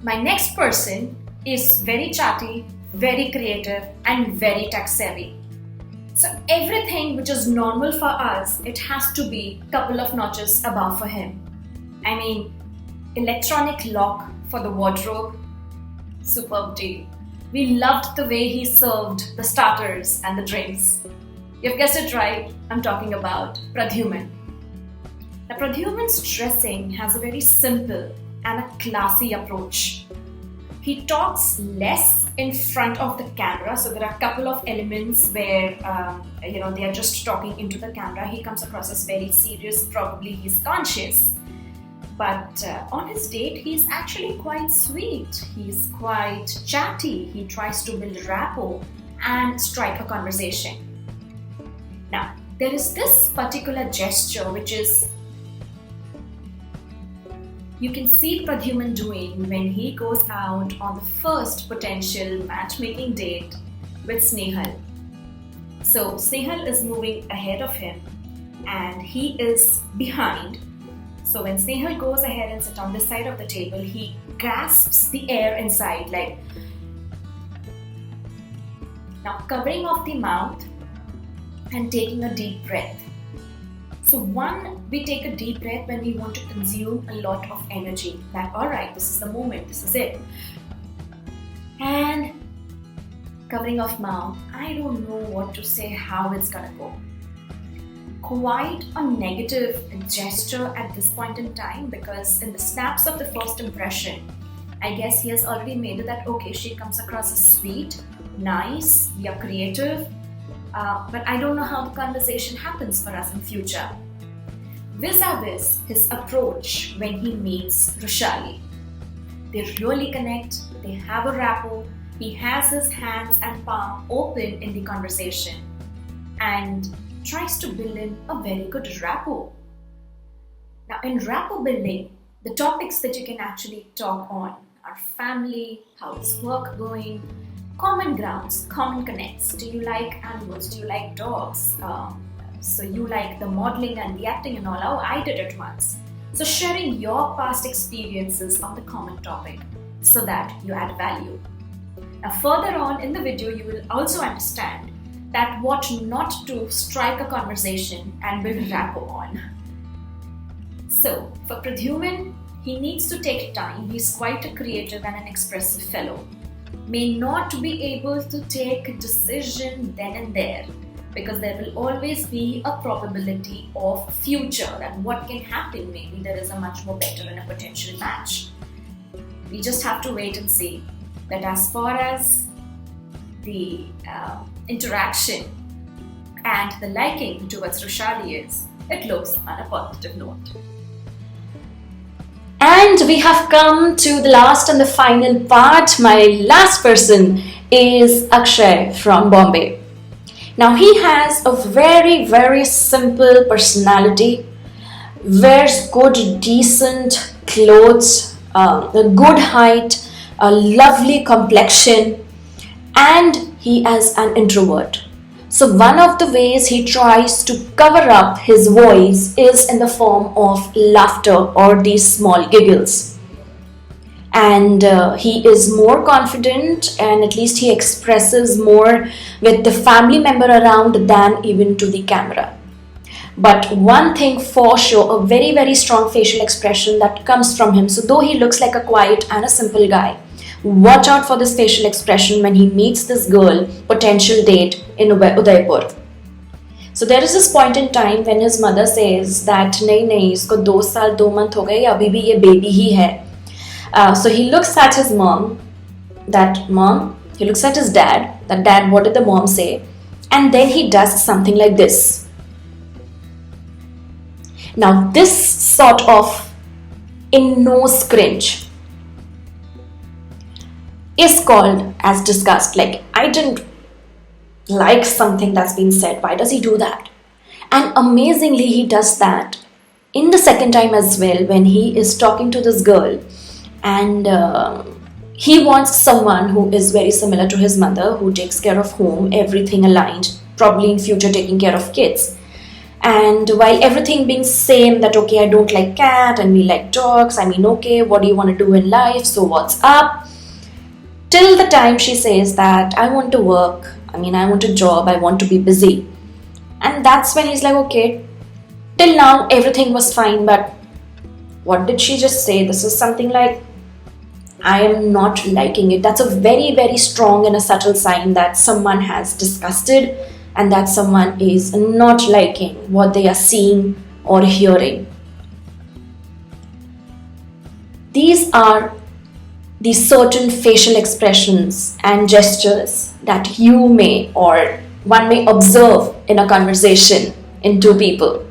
My next person is very chatty, very creative, and very tech savvy. So everything which is normal for us, it has to be a couple of notches above for him. I mean, electronic lock for the wardrobe, superb deal. We loved the way he served the starters and the drinks. You've guessed it right, I'm talking about Pradhyuman. Now, Pradhyuman's dressing has a very simple and a classy approach. He talks less in front of the camera, so there are a couple of elements where they are just talking into the camera. He comes across as very serious, probably he's conscious. But on his date, he's actually quite sweet. He's quite chatty. He tries to build rapport and strike a conversation. Now, there is this particular gesture which is you can see Pradhyuman doing when he goes out on the first potential matchmaking date with Snehal. So Snehal is moving ahead of him and he is behind. So when Snehal goes ahead and sits on this side of the table, he grasps the air inside, like now covering off the mouth and taking a deep breath. So we take a deep breath when we want to consume a lot of energy. Like, alright, this is the moment, this is it. And covering off mouth, I don't know what to say, how it's gonna go. Quite a negative gesture at this point in time, because in the snaps of the first impression, I guess he has already made it that okay, she comes across as sweet, nice, we are creative, but I don't know how the conversation happens for us in future. Vis-a-vis his approach when he meets Roshali. They really connect, they have a rapport, he has his hands and palm open in the conversation and tries to build in a very good rapport. Now in rapport building, the topics that you can actually talk on are family, how's work going, common grounds, common connects. Do you like animals? Do you like dogs? So you like the modeling and the acting and all. Oh, I did it once. So sharing your past experiences on the common topic so that you add value. Now further on in the video, you will also understand that what not to strike a conversation and build rapport on. So for Pradhyuman, he needs to take time. He's quite a creative and an expressive fellow. May not be able to take a decision then and there, because there will always be a probability of future and what can happen. Maybe there is a much more better and a potential match. We just have to wait and see. That as far as the interaction and the liking towards Roshali is, it looks on a positive note. And we have come to the last and the final part. My last person is Akshay from Bombay. Now he has a very, very simple personality, wears good, decent clothes, a good height, a lovely complexion, and he is an introvert. So one of the ways he tries to cover up his voice is in the form of laughter or these small giggles. And he is more confident, and at least he expresses more with the family member around than even to the camera. But one thing for sure, a very, very strong facial expression that comes from him. So though he looks like a quiet and a simple guy, watch out for this facial expression when he meets this girl, potential date in Udaipur. So there is this point in time when his mother says that nahi, isko 2 saal 2 month ho gaye, abhi bhi ye baby hi hai. So he looks at his mom, he looks at his dad, what did the mom say? And then he does something like this. Now this sort of in-nose cringe is called as disgust. Like, I didn't like something that's been said. Why does he do that? And amazingly, he does that in the second time as well when he is talking to this girl. And he wants someone who is very similar to his mother, who takes care of home, everything aligned, probably in future taking care of kids. And while everything being same, that okay, I don't like cat and we like dogs, I mean, okay, what do you want to do in life, so what's up? Till the time she says that I want to work, I want a job, I want to be busy. And that's when he's like, okay, till now everything was fine, but what did she just say? This is something like, I am not liking it. That's a very, very strong and a subtle sign that someone has disgusted and that someone is not liking what they are seeing or hearing. These are the certain facial expressions and gestures that you may or one may observe in a conversation in two people.